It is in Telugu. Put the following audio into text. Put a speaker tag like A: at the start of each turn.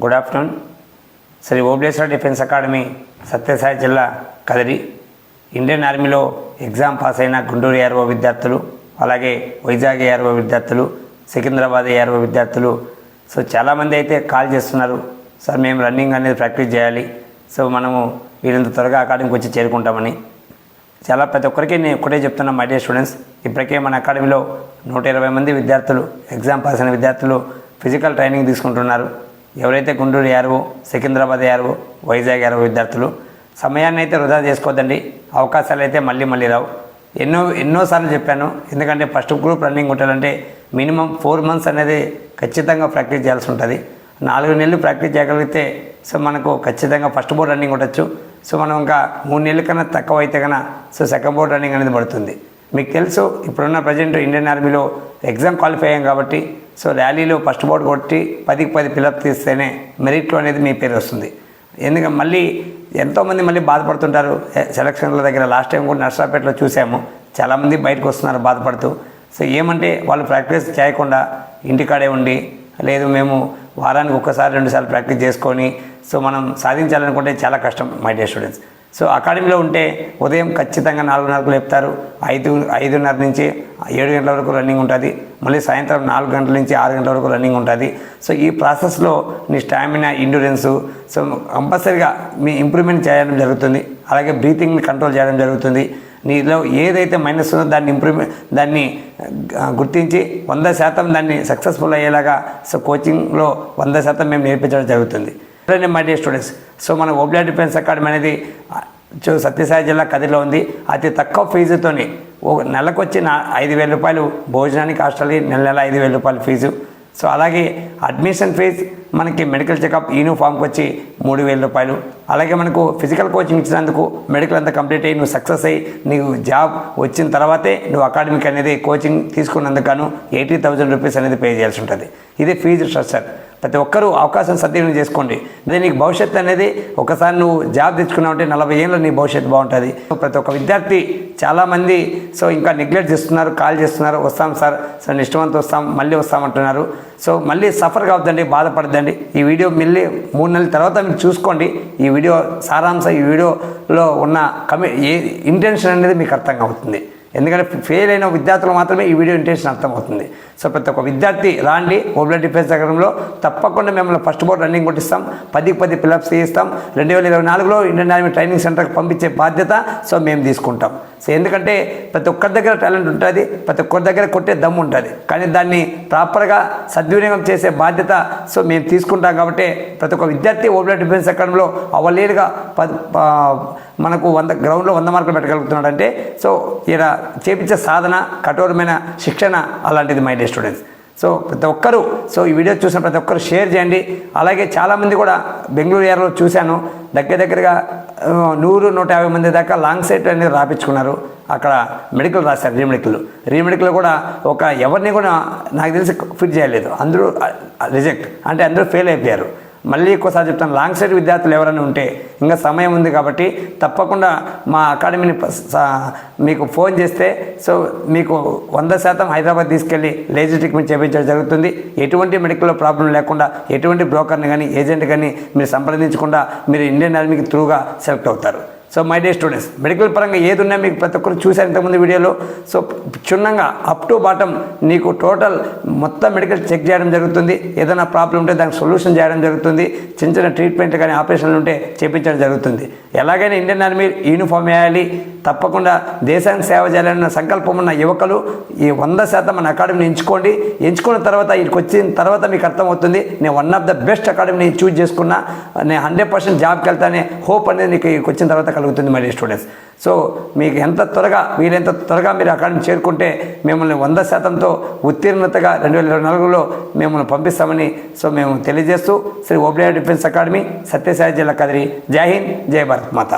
A: Good afternoon. Shri Obleshwara defence academy Sathya Sai జిల్లా కదిరి. ఇండియన్ ఆర్మీలో ఎగ్జామ్ పాస్ అయిన గుంటూరు ఏఆర్ఓ విద్యార్థులు, అలాగే వైజాగ్ ఏఆర్ఓ విద్యార్థులు, సికింద్రాబాద్ ఏఆర్ఓ విద్యార్థులు చాలామంది అయితే కాల్ చేస్తున్నారు, సార్ మేము రన్నింగ్ అనేది ప్రాక్టీస్ చేయాలి, మనము వీరంత త్వరగా అకాడమీకి వచ్చి చేరుకుంటామని. ప్రతి ఒక్కరికి నేను ఒకటే చెప్తున్నా, మై డియర్ స్టూడెంట్స్, ఇప్పటికే మన అకాడమీలో 120 మంది విద్యార్థులు, ఎగ్జామ్ పాస్ అయిన విద్యార్థులు ఫిజికల్ ట్రైనింగ్ తీసుకుంటున్నారు. ఎవరైతే Guntur ARO, Secunderabad ARO, Vizag ARO విద్యార్థులు సమయాన్ని అయితే వృధా చేసుకోవద్దండి. అవకాశాలు అయితే మళ్ళీ రావు. ఎన్నోసార్లు చెప్పాను, ఎందుకంటే ఫస్ట్ గ్రూప్ రన్నింగ్ ఉండాలంటే మినిమం 4 మంత్స్ అనేది ఖచ్చితంగా ప్రాక్టీస్ చేయాల్సి ఉంటుంది. 4 నెలలు ప్రాక్టీస్ చేయగలిగితే మనకు ఖచ్చితంగా ఫస్ట్ బోర్డ్ రన్నింగ్ ఉండొచ్చు. మనం ఇంకా 3 నెలల కన్నా తక్కువ అయితే కన్నా సెకండ్ బోర్డ్ రన్నింగ్ అనేది పడుతుంది. మీకు తెలుసు, ఇప్పుడున్న ప్రజెంట్ ఇండియన్ ఆర్మీలో ఎగ్జామ్ క్వాలిఫై అయ్యాం కాబట్టి ర్యాలీలో ఫస్ట్ బోర్డు కొట్టి 10కి 10 పిలప్ తీస్తేనే మెరిట్లో అనేది మీ పేరు వస్తుంది. ఎందుకంటే మళ్ళీ ఎంతోమంది మళ్ళీ బాధపడుతుంటారు సెలక్షన్ల దగ్గర. లాస్ట్ టైం కూడా నర్సాపేటలో చూసాము, చాలామంది బయటకు వస్తున్నారు బాధపడుతూ. ఏమంటే వాళ్ళు ప్రాక్టీస్ చేయకుండా ఇంటికాడే ఉండి, లేదు మేము వారానికి 1-2 సార్లు ప్రాక్టీస్ చేసుకొని మనం సాధించాలనుకుంటే చాలా కష్టం మై డియర్ స్టూడెంట్స్. అకాడమీలో ఉంటే ఉదయం ఖచ్చితంగా 4:30 లేపుతారు, 5:30 నుంచి 7 గంటల వరకు రన్నింగ్ ఉంటుంది. మళ్ళీ సాయంత్రం 4 గంటల నుంచి 6 గంటల వరకు రన్నింగ్ ఉంటుంది. ఈ ప్రాసెస్లో నీ స్టామినా, ఎండ్యూరెన్సు కంపల్సరీగా మీ ఇంప్రూవ్మెంట్ చేయడం జరుగుతుంది. అలాగే బ్రీతింగ్ని కంట్రోల్ చేయడం జరుగుతుంది. నీలో ఏదైతే మైనస్ ఉందో దాన్ని గుర్తించి 100% దాన్ని సక్సెస్ఫుల్ అయ్యేలాగా కోచింగ్లో 100% మేము నేర్పించడం జరుగుతుంది. మై డియర్ స్టూడెంట్స్, మన ఓబ్లేశ్వర డిఫెన్స్ అకాడమీ అనేది సత్యసాయి జిల్లా కదిరిలో ఉంది. అతి తక్కువ ఫీజుతోని నెలకు వచ్చి 5,000 రూపాయలు భోజనానికి, హాస్టల్కి నెల 5,000 రూపాయలు ఫీజు. అలాగే అడ్మిషన్ ఫీజు, మనకి మెడికల్ చెకప్ యూనిఫామ్కి వచ్చి 3,000 రూపాయలు. అలాగే మనకు ఫిజికల్ కోచింగ్ ఇచ్చినందుకు మెడికల్ అంతా కంప్లీట్ అయ్యి నువ్వు సక్సెస్ అయ్యి నీకు జాబ్ వచ్చిన తర్వాతే నువ్వు అకాడమిక్ అనేది కోచింగ్ తీసుకున్నందుకు 80,000 రూపీస్ అనేది పే చేయాల్సి ఉంటుంది. ఇది ఫీజు స్ట్రక్చర్. ప్రతి ఒక్కరూ అవకాశం సద్వినియోగం చేసుకోండి. అదే నీకు భవిష్యత్తు అనేది, ఒకసారి నువ్వు జాబ్ తెచ్చుకున్నావు అంటే 40 ఏళ్ళు నీ భవిష్యత్తు బాగుంటుంది. ప్రతి ఒక్క విద్యార్థి చాలామంది ఇంకా నెగ్లెక్ట్ చేస్తున్నారు, కాల్ చేస్తున్నారు, వస్తాం సార్, నెక్స్ట్ మంత్ వస్తాం, మళ్ళీ వస్తామంటున్నారు. మళ్ళీ సఫర్ కావద్దండి, బాధపడద్దండి. ఈ వీడియో మళ్ళీ 3 నెలల తర్వాత మీరు చూసుకోండి. ఈ వీడియో సారాంశం, ఈ వీడియోలో ఉన్న ఇంటెన్షన్ అనేది మీకు అర్థం అవుతుంది. ఎందుకంటే ఫెయిల్ అయిన విద్యార్థులు మాత్రమే ఈ వీడియో ఇంటెన్షన్ అర్థమవుతుంది. ప్రతి ఒక్క విద్యార్థి రాండి, ఓబ్లేశ్వర డిఫెన్స్ అకాడమీలో తప్పకుండా మిమ్మల్ని ఫస్ట్ బోర్డ్ రన్నింగ్ కొట్టిస్తాం, 10కి 10 పిలప్స్ చేయిస్తాం. 2024లో ఇండియన్ ఆర్మీ ట్రైనింగ్ సెంటర్కి పంపించే బాధ్యత మేము తీసుకుంటాం. ఎందుకంటే ప్రతి ఒక్కరి దగ్గర టాలెంట్ ఉంటుంది, ప్రతి ఒక్కరి దగ్గర కొట్టే దమ్ము ఉంటుంది, కానీ దాన్ని ప్రాపర్గా సద్వినియోగం చేసే బాధ్యత మేము తీసుకుంటాం. కాబట్టి ప్రతి ఒక్క విద్యార్థి ఓబ్లేశ్వర డిఫెన్స్ అకాడమీలో అవలేలుగా మనకు 100 గ్రౌండ్లో 100 మార్కులు పెట్టగలుగుతున్నాడు అంటే ఇలా చేపించే సాధన, కఠోరమైన శిక్షణ అలాంటిది మై డియర్ స్టూడెంట్స్. ప్రతి ఒక్కరూ ఈ వీడియో చూసిన ప్రతి ఒక్కరు షేర్ చేయండి. అలాగే చాలామంది కూడా బెంగళూరు ఏరియాలో చూశాను, దగ్గరగా 100-150 మంది దాకా లాంగ్ సైట్ అనేది రాపించుకున్నారు. అక్కడ మెడికల్ రాశారు, రీమెడికల్ కూడా ఎవరిని కూడా నాకు తెలిసి ఫిట్ చేయలేదు, అందరూ రిజెక్ట్, అంటే అందరూ ఫెయిల్ అయిపోయారు. మళ్ళీ ఇంకోసారి చెప్తాను, లాంగ్ సైడ్ విద్యార్థులు ఎవరైనా ఉంటే ఇంకా సమయం ఉంది కాబట్టి తప్పకుండా మా అకాడమీని మీకు ఫోన్ చేస్తే మీకు 100% హైదరాబాద్ తీసుకెళ్ళి లేజర్ ట్రీట్మెంట్ చేయించడం జరుగుతుంది. ఎటువంటి మెడికల్లో ప్రాబ్లం లేకుండా, ఎటువంటి బ్రోకర్ని కానీ ఏజెంట్ కానీ మీరు సంప్రదించకుండా మీరు ఇండియన్ ఆర్మీకి త్రూగా సెలెక్ట్ అవుతారు. మై డియర్ స్టూడెంట్స్, మెడికల్ పరంగా ఏది ఉన్నా మీకు ప్రతి ఒక్కరు చూశారు ఇంతకుముందు వీడియోలో. క్షుణ్ణంగా అప్ టు బాటం నీకు టోటల్ మొత్తం మెడికల్ చెక్ చేయడం జరుగుతుంది. ఏదైనా ప్రాబ్లం ఉంటే దానికి సొల్యూషన్ చేయడం జరుగుతుంది. చిన్న ట్రీట్మెంట్ కానీ ఆపరేషన్లు ఉంటే చేయించడం జరుగుతుంది. ఎలాగైనా ఇండియన్ ఆర్మీ యూనిఫామ్ వేయాలి, తప్పకుండా దేశానికి సేవ చేయాలన్న సంకల్పం ఉన్న యువకులు ఈ 100% మన అకాడమీని ఎంచుకున్న తర్వాత ఇక్కడికి వచ్చిన తర్వాత మీకు అర్థమవుతుంది, నేను వన్ ఆఫ్ ద బెస్ట్ అకాడమీని చూజ్ చేసుకున్నా, నేను 100% జాబ్కి వెళ్తానే హోప్ అనేది నీకు ఇక్కడికి వచ్చిన తర్వాత కలుగుతుంది మై డియర్ స్టూడెంట్స్. మీకు వీలెంత త్వరగా మీరు అకాడమీ చేరుకుంటే మిమ్మల్ని 100%తో ఉత్తీర్ణతగా 2024లో మిమ్మల్ని పంపిస్తామని మేము తెలియజేస్తూ శ్రీ ఓబ్లేశ్వర డిఫెన్స్ అకాడమీ, సత్యసాయి జిల్లా కదిరి. జై హింద్, జై భారత్ మాత.